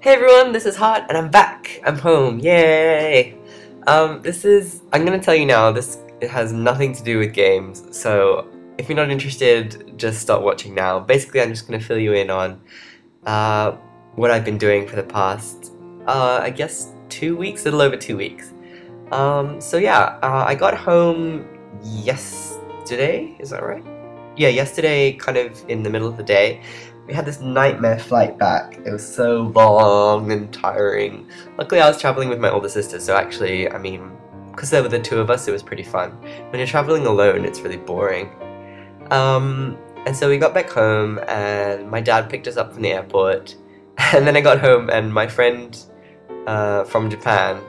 Hey everyone, this is Hot, and I'm back. I'm home. Yay! I'm gonna tell you now. It has nothing to do with games. So if you're not interested, just stop watching now. Basically, I'm just gonna fill you in on uh, what I've been doing for the past, I guess 2 weeks, a little over 2 weeks. I got home yesterday. Is that right? Yeah, yesterday, kind of in the middle of the day. We had this nightmare flight back. It was so long and tiring. Luckily, I was traveling with my older sister, so actually, I mean, because there were the two of us, it was pretty fun. When you're traveling alone, it's really boring. And so we got back home, and my dad picked us up from the airport. And then I got home, and my friend from Japan,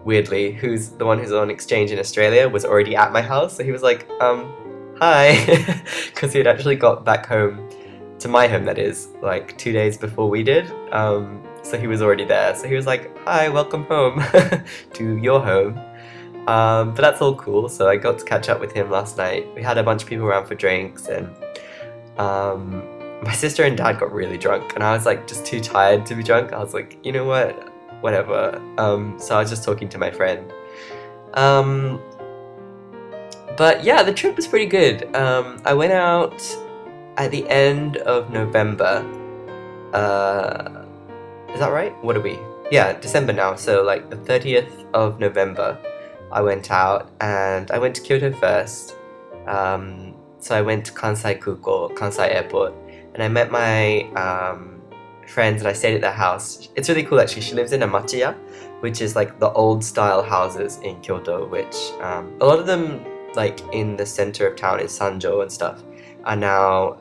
weirdly, who's the one who's on exchange in Australia, was already at my house. So he was like, hi, because he had actually got back home to my home, that is, like 2 days before we did. So he was already there. So he was like, hi, welcome home to your home. But that's all cool. So I got to catch up with him last night. We had a bunch of people around for drinks, and my sister and dad got really drunk, and I was like just too tired to be drunk. I was like, you know what, whatever. So I was just talking to my friend. But yeah, the trip was pretty good. I went out at the end of November. Is that right? What are we? Yeah, December now. So like the 30th of November, I went out, and I went to Kyoto first. So I went to Kansai Kuko, Kansai Airport, and I met my friends, and I stayed at their house. It's really cool actually. She lives in a machiya, which is like the old style houses in Kyoto, which a lot of them, like in the center of town in Sanjo and stuff, are now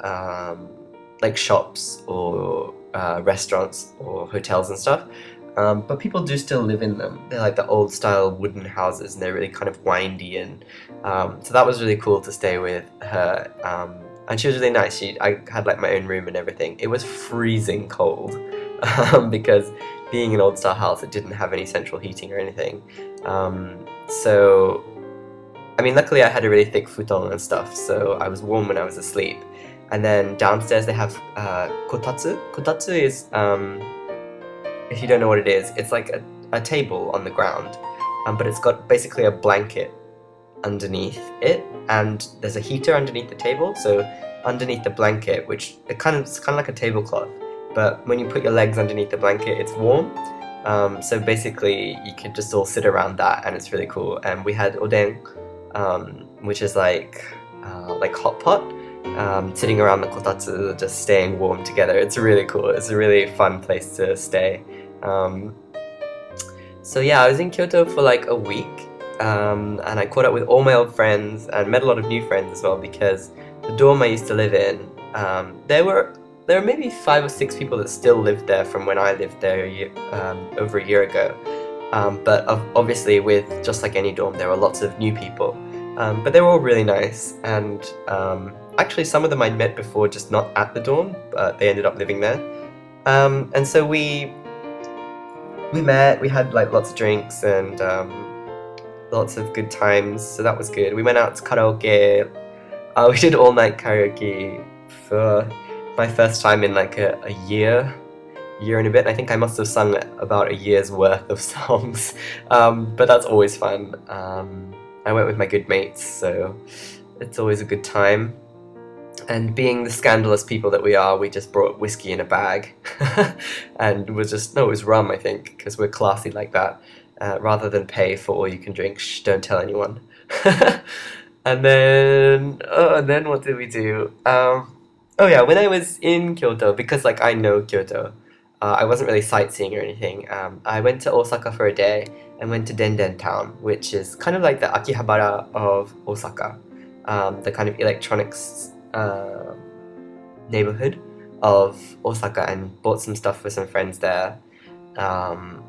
like shops or restaurants or hotels and stuff. But people do still live in them. They're like the old style wooden houses, and they're really kind of windy, and so that was really cool to stay with her. And she was really nice. I had like my own room and everything. It was freezing cold because being an old style house, it didn't have any central heating or anything. So I mean, luckily I had a really thick futon and stuff, so I was warm when I was asleep. And then downstairs they have kotatsu. Kotatsu is, if you don't know what it is, it's like a table on the ground, but it's got basically a blanket underneath it, and there's a heater underneath the table. So underneath the blanket, which it's kind of like a tablecloth, but when you put your legs underneath the blanket, it's warm. So basically, you can just all sit around that, and it's really cool. And we had oden, which is like hot pot, sitting around the kotatsu, just staying warm together. It's really cool. It's a really fun place to stay. So yeah, I was in Kyoto for like a week, and I caught up with all my old friends and met a lot of new friends as well, because the dorm I used to live in, there were maybe 5 or 6 people that still lived there from when I lived there over a year ago. But obviously, with just like any dorm, there were lots of new people. But they were all really nice, and actually some of them I'd met before, just not at the dorm, but they ended up living there. And so we met, we had like lots of drinks and lots of good times, so that was good. We went out to karaoke. We did all night karaoke for my first time in like a year and a bit. I think I must have sung about a year's worth of songs, but that's always fun. I went with my good mates, so it's always a good time. And being the scandalous people that we are, we just brought whiskey in a bag, and it was rum, I think, because we're classy like that. Rather than pay for all you can drink, shh, don't tell anyone. And then what did we do? Oh yeah, when I was in Kyoto, because like I know Kyoto, I wasn't really sightseeing or anything. I went to Osaka for a day and went to Denden Town, which is kind of like the Akihabara of Osaka, the kind of electronics neighborhood of Osaka, and bought some stuff for some friends there. And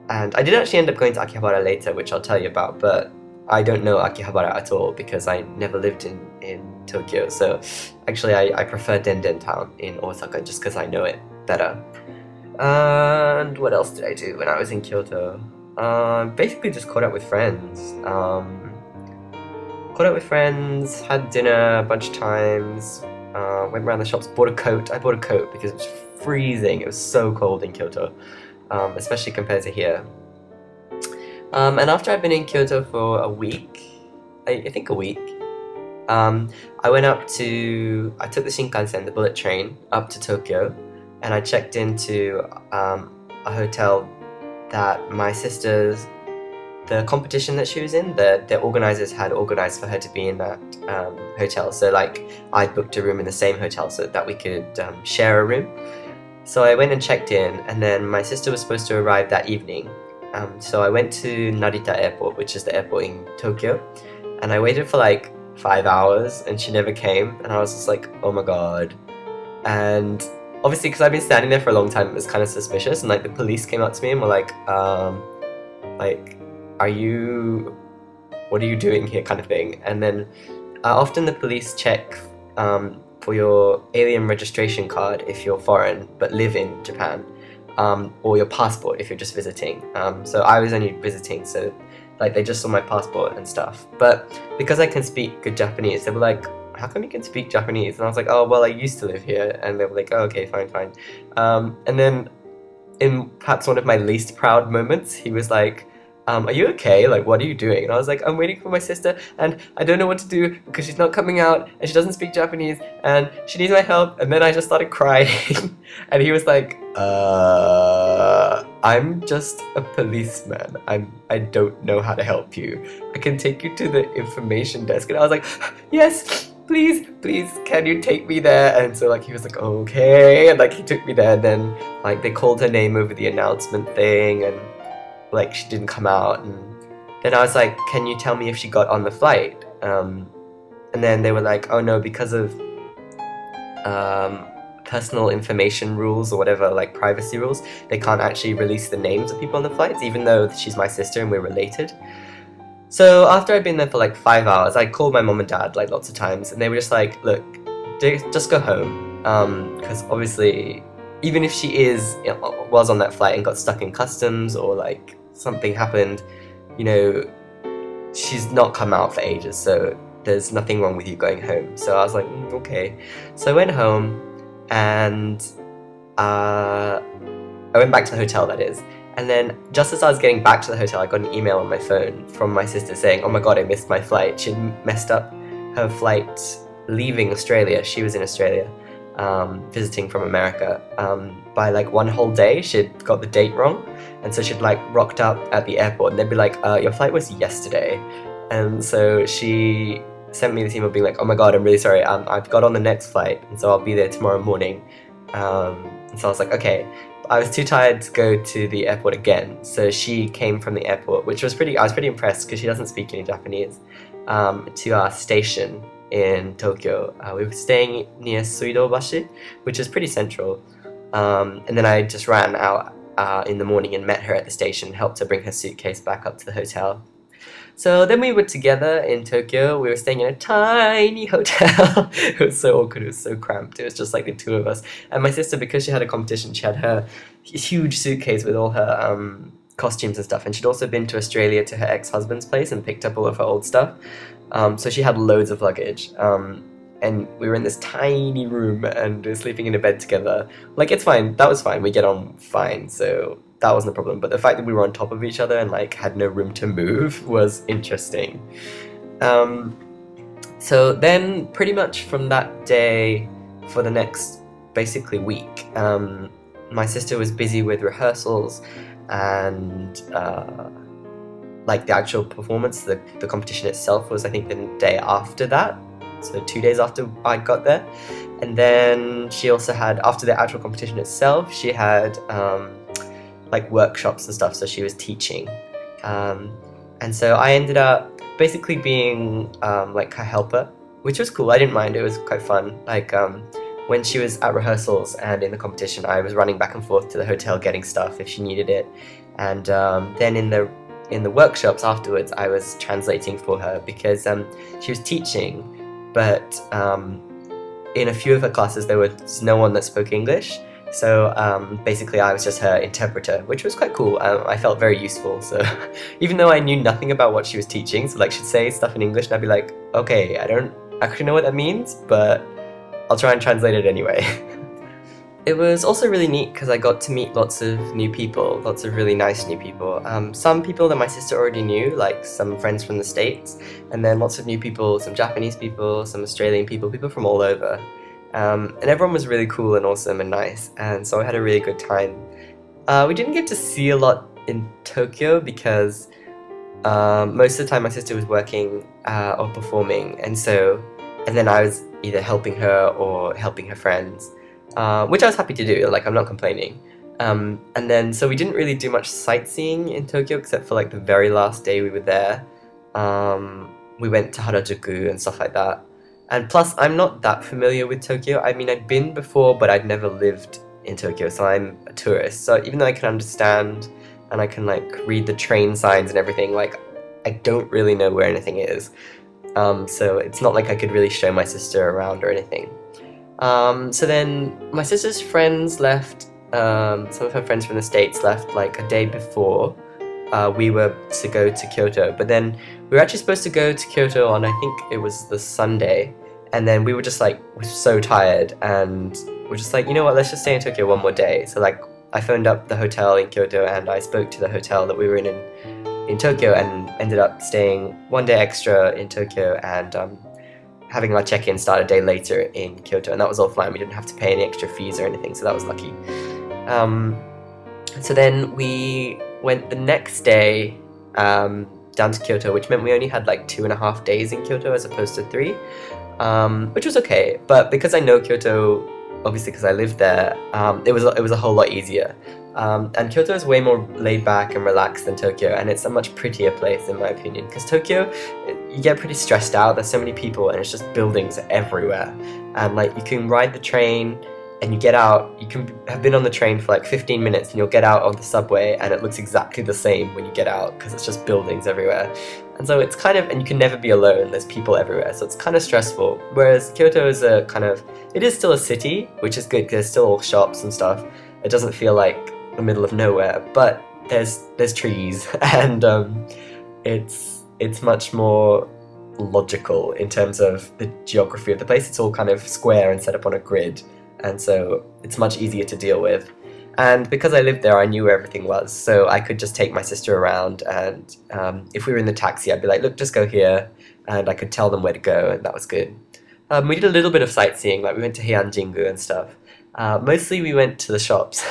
I did actually end up going to Akihabara later, which I'll tell you about, but I don't know Akihabara at all because I never lived in Tokyo. So actually I prefer Denden Town in Osaka just because I know it better. And what else did I do when I was in Kyoto? Basically just caught up with friends. Had dinner a bunch of times, went around the shops, bought a coat. I bought a coat because it was freezing. It was so cold in Kyoto, especially compared to here. And after I'd been in Kyoto for a week, I think a week, I went I took the Shinkansen, the bullet train, up to Tokyo, and I checked into a hotel that my sister's, the competition that she was in, the organizers had organized for her to be in that hotel. So like, I booked a room in the same hotel so that we could share a room. So I went and checked in, and then my sister was supposed to arrive that evening. So I went to Narita Airport, which is the airport in Tokyo, and I waited for like 5 hours and she never came, and I was just like, oh my god. And obviously, because I've been standing there for a long time, it was kind of suspicious, and like the police came up to me and were like, what are you doing here, kind of thing. And then often the police check for your alien registration card if you're foreign but live in Japan, or your passport if you're just visiting. So I was only visiting, so like they just saw my passport and stuff. But because I can speak good Japanese, they were like, how come you can speak Japanese? And I was like, oh, well, I used to live here. And they were like, oh, okay, fine. And then in perhaps one of my least proud moments, he was like, are you okay? Like, what are you doing? And I was like, I'm waiting for my sister, and I don't know what to do because she's not coming out, and she doesn't speak Japanese, and she needs my help. And then I just started crying. And he was like, I'm just a policeman. I don't know how to help you. I can take you to the information desk. And I was like, yes, please, can you take me there? And so like he was like, okay, and like he took me there. And then like they called her name over the announcement thing, and like she didn't come out. And then I was like, can you tell me if she got on the flight? And then they were like, oh no, because of personal information rules or whatever, like privacy rules, they can't actually release the names of people on the flights, even though she's my sister and we're related. So after I'd been there for like 5 hours, I called my mom and dad like lots of times, and they were just like, look, just go home, because obviously even if she was on that flight and got stuck in customs, or like something happened, you know, she's not come out for ages, so there's nothing wrong with you going home. So I was like, okay. So I went home, and I went back to the hotel, that is. And then just as I was getting back to the hotel, I got an email on my phone from my sister saying, oh my god, I missed my flight. She'd messed up her flight leaving Australia. She was in Australia, visiting from America. By like one whole day, she'd got the date wrong. And so she'd like rocked up at the airport, and they'd be like, your flight was yesterday. And so she sent me this email being like, oh my god, I'm really sorry, I've got on the next flight, and so I'll be there tomorrow morning. And so I was like, okay. I was too tired to go to the airport again, so she came from the airport, which was I was pretty impressed because she doesn't speak any Japanese, to our station in Tokyo. We were staying near Suidobashi, which is pretty central, and then I just ran out in the morning and met her at the station, helped her bring her suitcase back up to the hotel. So then we were together in Tokyo. We were staying in a tiny hotel. It was so awkward, it was so cramped. It was just like the two of us. And my sister, because she had a competition, she had her huge suitcase with all her costumes and stuff. And she'd also been to Australia to her ex-husband's place and picked up all of her old stuff. So she had loads of luggage. And we were in this tiny room and we were sleeping in a bed together. Like, it's fine, that was fine, we get on fine, so that wasn't a problem. But the fact that we were on top of each other and like had no room to move was interesting. So then pretty much from that day for the next basically week, my sister was busy with rehearsals and like the actual performance. The competition itself was, I think, the day after that. So 2 days after I got there. And then she also had, after the actual competition itself, she had like workshops and stuff, so she was teaching. And so I ended up basically being like her helper, which was cool. I didn't mind, it was quite fun. Like when she was at rehearsals and in the competition, I was running back and forth to the hotel getting stuff if she needed it. And then in the workshops afterwards, I was translating for her because she was teaching, but in a few of her classes there was no one that spoke English, so basically I was just her interpreter, which was quite cool. I felt very useful, so even though I knew nothing about what she was teaching, so like she'd say stuff in English and I'd be like, okay, I don't actually know what that means, but I'll try and translate it anyway. It was also really neat because I got to meet lots of new people, lots of really nice new people. Some people that my sister already knew, like some friends from the States, and then lots of new people, some Japanese people, some Australian people, people from all over. And everyone was really cool and awesome and nice, and so I had a really good time. We didn't get to see a lot in Tokyo because most of the time my sister was working or performing, and then I was either helping her or helping her friends, which I was happy to do, like I'm not complaining. And then, so we didn't really do much sightseeing in Tokyo except for like the very last day we were there. We went to Harajuku and stuff like that. And plus, I'm not that familiar with Tokyo. I mean, I'd been before, but I'd never lived in Tokyo, so I'm a tourist. So even though I can understand and I can like read the train signs and everything, like I don't really know where anything is. So it's not like I could really show my sister around or anything. So then my sister's friends left, some of her friends from the States left like a day before we were to go to Kyoto. But then we were actually supposed to go to Kyoto on, I think it was the Sunday. And then we were just like, we're so tired, and we're just like, you know what, let's just stay in Tokyo one more day. So like, I phoned up the hotel in Kyoto and I spoke to the hotel that we were in Tokyo, and ended up staying one day extra in Tokyo and having our check-in start a day later in Kyoto, and that was all fine. We didn't have to pay any extra fees or anything, so that was lucky. So then we went the next day down to Kyoto, which meant we only had like 2.5 days in Kyoto as opposed to 3. Which was okay, but because I know Kyoto, obviously because I lived there, it was a whole lot easier. And Kyoto is way more laid back and relaxed than Tokyo, and it's a much prettier place in my opinion. Because Tokyo, you get pretty stressed out. There's so many people, and it's just buildings everywhere. And like you can ride the train, and you get out. You can have been on the train for like 15 minutes, and you'll get out of the subway, and it looks exactly the same when you get out because it's just buildings everywhere. And so it's kind of, and you can never be alone, there's people everywhere, so it's kind of stressful. Whereas Kyoto is a kind of, it is still a city, which is good because there's still all shops and stuff. It doesn't feel like the middle of nowhere, but there's trees, and it's much more logical in terms of the geography of the place. It's all kind of square and set up on a grid, and so it's much easier to deal with. And because I lived there, I knew where everything was, so I could just take my sister around, and if we were in the taxi, I'd be like, look, just go here, and I could tell them where to go, and that was good. We did a little bit of sightseeing, like we went to Heian Jingu and stuff. Mostly we went to the shops.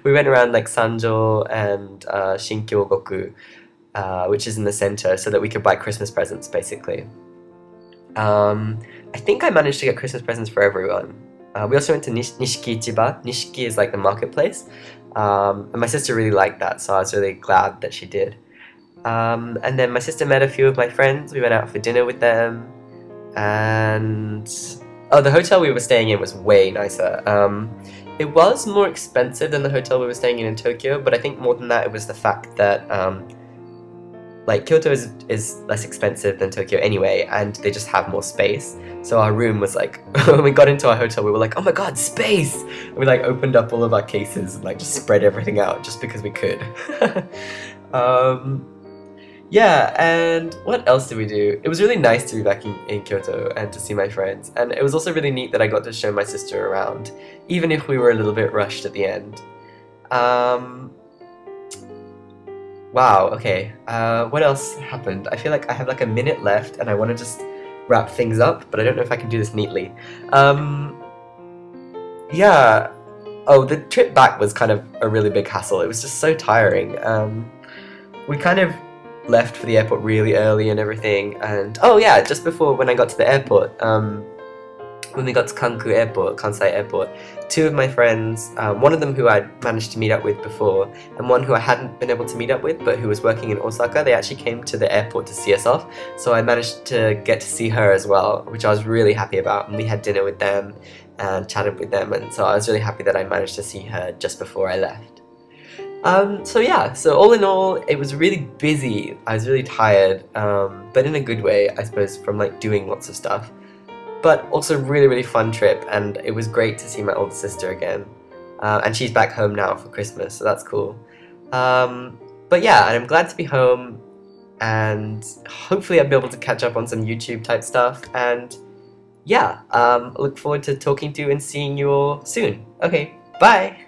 We went around like Sanjo and Shinkyogoku, which is in the center, so that we could buy Christmas presents, basically. I think I managed to get Christmas presents for everyone. We also went to Nishiki Ichiba. Nishiki is like the marketplace, and my sister really liked that, so I was really glad that she did. And then my sister met a few of my friends. We went out for dinner with them, and oh, the hotel we were staying in was way nicer. It was more expensive than the hotel we were staying in Tokyo, but I think more than that, it was the fact that like Kyoto is less expensive than Tokyo anyway, and they just have more space. So our room was like, when we got into our hotel, we were like, oh my god, space! And we like opened up all of our cases and like just spread everything out just because we could. Yeah, and what else did we do? It was really nice to be back in Kyoto and to see my friends, and it was also really neat that I got to show my sister around, even if we were a little bit rushed at the end. Wow, okay, what else happened? I feel like I have like a minute left and I want to just wrap things up, but I don't know if I can do this neatly. Yeah, oh, the trip back was kind of a really big hassle. It was just so tiring. We kind of left for the airport really early and everything, and oh yeah, just before when I got to the airport, when we got to Kanku Airport, Kansai Airport, 2 of my friends, one of them who I'd managed to meet up with before, and one who I hadn't been able to meet up with but who was working in Osaka, they actually came to the airport to see us off, so I managed to get to see her as well, which I was really happy about, and we had dinner with them and chatted with them, and so I was really happy that I managed to see her just before I left. So yeah, so all in all, it was really busy. I was really tired, but in a good way, I suppose, from like doing lots of stuff. But also really, really fun trip, and it was great to see my older sister again. And she's back home now for Christmas, so that's cool. But yeah, and I'm glad to be home, and hopefully I'll be able to catch up on some YouTube type stuff, and yeah, look forward to talking to you and seeing you all soon. Okay, bye!